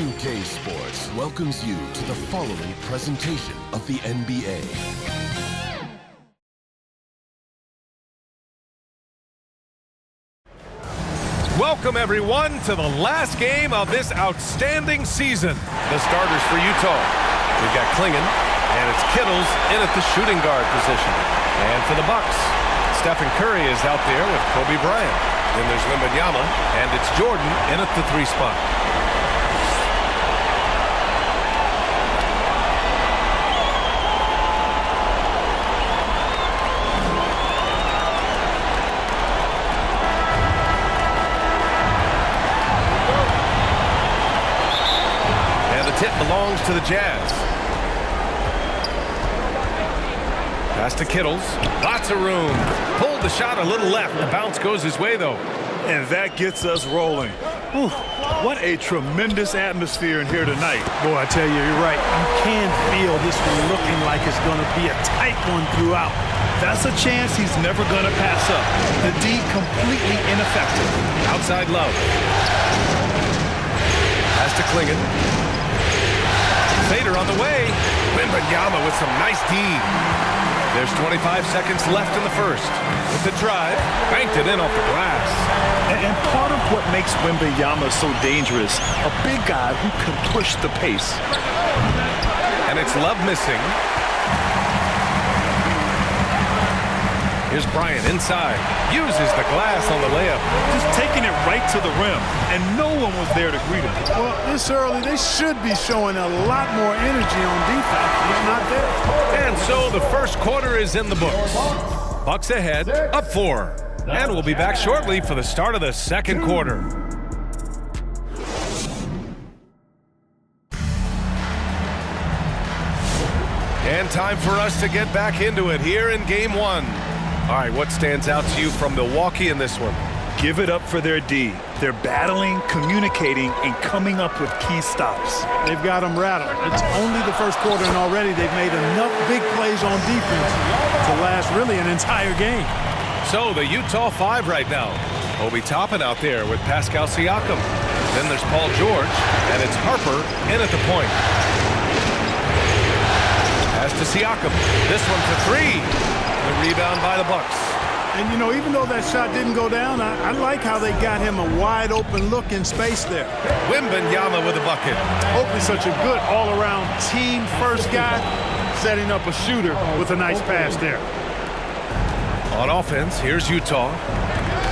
2K Sports welcomes you to the following presentation of the NBA. Welcome, everyone, to the last game of this outstanding season. The starters for Utah. We've got Clingan, and it's Kittles in at the shooting guard position. And for the Bucks, Stephen Curry is out there with Kobe Bryant. Then there's Wembanyama, and it's Jordan in at the 3 spot. Tip belongs to the Jazz. Pass to Kittles. Lots of room. Pulled the shot a little left. The bounce goes his way, though. And that gets us rolling. Whew, what a tremendous atmosphere in here tonight. Boy, I tell you, you're right. You can feel this one looking like it's going to be a tight one throughout. That's a chance he's never going to pass up. The D completely ineffective. Outside Love. Pass to Clingan. Fader on the way. Wembanyama with some nice D. There's 25 seconds left in the first. With the drive, banked it in off the glass. And part of what makes Wembanyama so dangerous, a big guy who can push the pace. And it's Love missing. Here's Bryant inside. Uses the glass on the layup. Just taking it right to the rim, and no one was there to greet him. Well, this early, they should be showing a lot more energy on defense. He's not there. And so the first quarter is in the books. Bucks ahead, up 4. And we'll be back shortly for the start of the second quarter. And time for us to get back into it here in Game 1. All right, what stands out to you from Milwaukee in this one? Give it up for their D. They're battling, communicating, and coming up with key stops. They've got them rattled. It's only the first quarter, and already they've made enough big plays on defense to last really an entire game. So the Utah 5 right now. Obi Toppin out there with Pascal Siakam. Then there's Paul George, and it's Harper in at the point. Pass to Siakam. This one for 3. The rebound by the Bucks. And, you know, even though that shot didn't go down, I like how they got him a wide-open look in space there. Wembanyama with a bucket. Oakley's such a good all-around team-first guy, setting up a shooter with a nice pass there. On offense, here's Utah.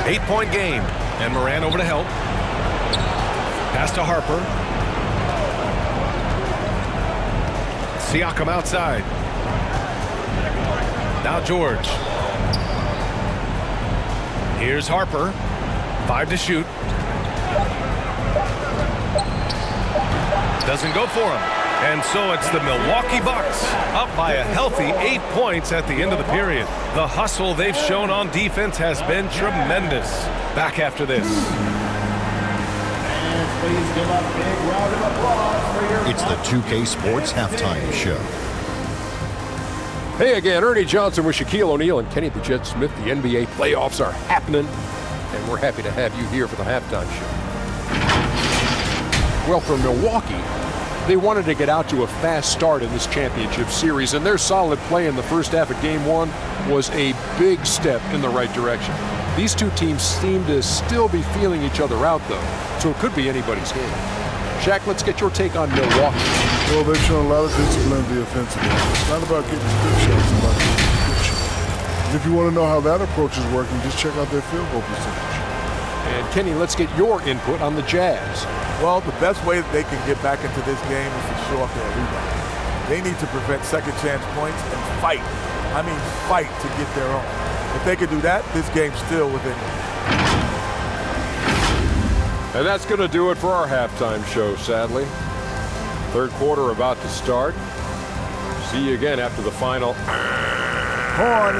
8-point game. And Moran over to help. Pass to Harper. Siakam outside. Now George. Here's Harper. 5 to shoot. Doesn't go for him. And so it's the Milwaukee Bucks up by a healthy 8 points at the end of the period. The hustle they've shown on defense has been tremendous. Back after this. Please give a big round of applause for your... It's the 2K Sports Halftime Show. Hey again, Ernie Johnson with Shaquille O'Neal and Kenny the Jet Smith. The NBA playoffs are happening, and we're happy to have you here for the halftime show. Well, for Milwaukee, they wanted to get out to a fast start in this championship series, and their solid play in the first half of Game 1 was a big step in the right direction. These two teams seem to still be feeling each other out, though, so it could be anybody's game. Shaq, let's get your take on Milwaukee. Well, they've shown a lot of discipline in the offensive end. It's not about getting strip shots, it's about getting good shots. And if you want to know how that approach is working, just check out their field goal percentage. And Kenny, let's get your input on the Jazz. Well, the best way that they can get back into this game is to show up their rebound. They need to prevent second chance points and fight. I mean, fight to get their own. If they can do that, this game's still within them. And that's going to do it for our halftime show, sadly. Third quarter about to start. See you again after the final. Horn.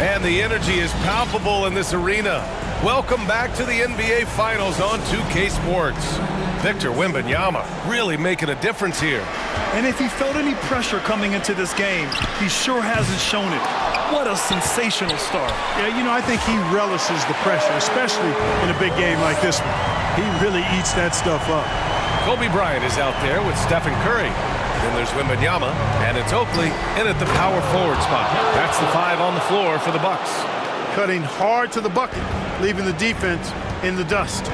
And the energy is palpable in this arena. Welcome back to the NBA Finals on 2K Sports. Victor Wembanyama really making a difference here. And if he felt any pressure coming into this game, he sure hasn't shown it. What a sensational start. Yeah, you know, I think he relishes the pressure, especially in a big game like this one. He really eats that stuff up. Kobe Bryant is out there with Stephen Curry. Then there's Wembanyama, and it's Oakley in at the power forward spot. That's the 5 on the floor for the Bucks. Cutting hard to the bucket, leaving the defense in the dust.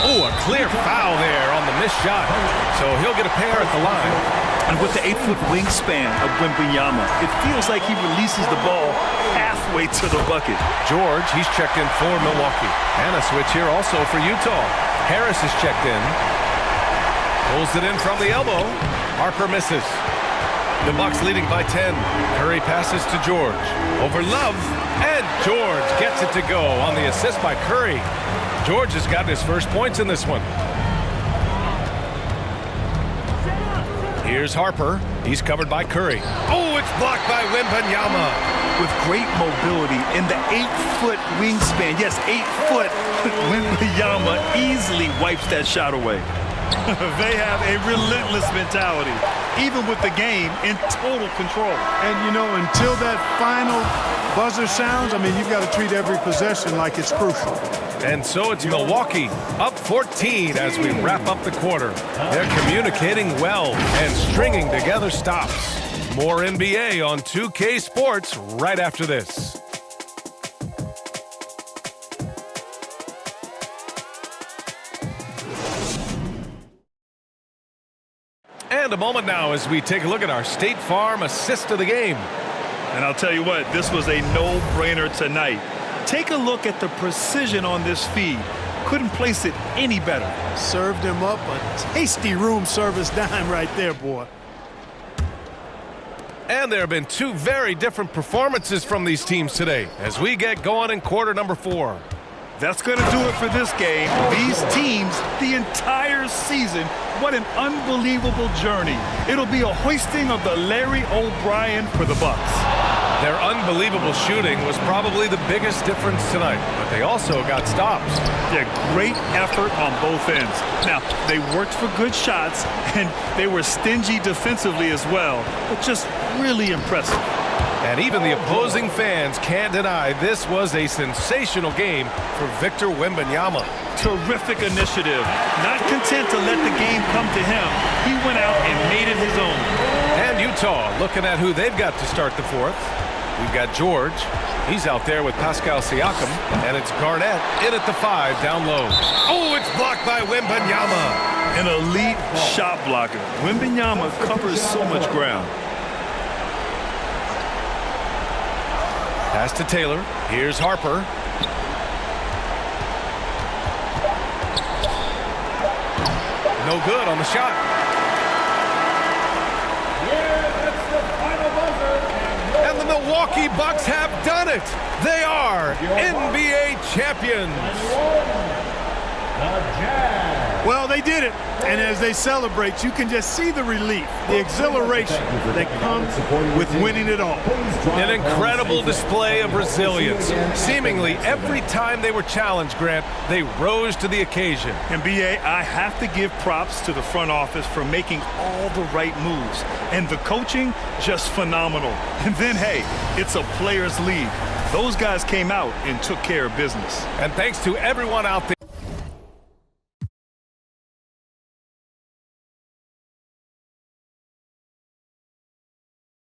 Oh, a clear foul there on the missed shot. So he'll get a pair at the line. And with the 8-foot wingspan of Wembanyama, it feels like he releases the ball halfway to the bucket. George, he's checked in for Milwaukee. And a switch here also for Utah. Harris is checked in. Pulls it in from the elbow. Harper misses. The Bucks leading by 10. Curry passes to George. Over Love. And George gets it to go on the assist by Curry. George has gotten his first points in this one. Here's Harper. He's covered by Curry. Oh, it's blocked by Wembanyama. With great mobility in the 8-foot wingspan. Yes, 8 foot. Wembanyama easily wipes that shot away. They have a relentless mentality, even with the game in total control. And, you know, until that final buzzer sounds, I mean, you've got to treat every possession like it's crucial. And so it's Milwaukee up 14 as we wrap up the quarter. They're communicating well and stringing together stops. More NBA on 2K Sports right after this. And a moment now as we take a look at our State Farm assist of the game. And I'll tell you what, this was a no-brainer tonight. Take a look at the precision on this feed. Couldn't place it any better. Served him up a tasty room service dime right there, boy. And there have been 2 very different performances from these teams today as we get going in quarter number 4. That's going to do it for this game. These teams, the entire season, what an unbelievable journey. It'll be a hoisting of the Larry O'Brien for the Bucks. Their unbelievable shooting was probably the biggest difference tonight, but they also got stops. Yeah, great effort on both ends. Now, they worked for good shots, and they were stingy defensively as well, but just really impressive. And even the opposing fans can't deny this was a sensational game for Victor Wembanyama. Terrific initiative. Not content to let the game come to him, he went out and made it his own. And Utah looking at who they've got to start the 4th. We've got George. He's out there with Pascal Siakam. And it's Garnett in at the 5 down low. Oh, it's blocked by Wembanyama. An elite shot blocker. Wembanyama covers so much ground. Pass to Taylor. Here's Harper. No good on the shot. And the Milwaukee Bucks have done it. They are NBA champions. Well, they did it. And as they celebrate, you can just see the relief, the exhilaration that comes with winning it all. An incredible display of resilience. Seemingly every time they were challenged, Grant, they rose to the occasion. And B.A., I have to give props to the front office for making all the right moves. And the coaching, just phenomenal. And then, hey, it's a players' league. Those guys came out and took care of business. And thanks to everyone out there.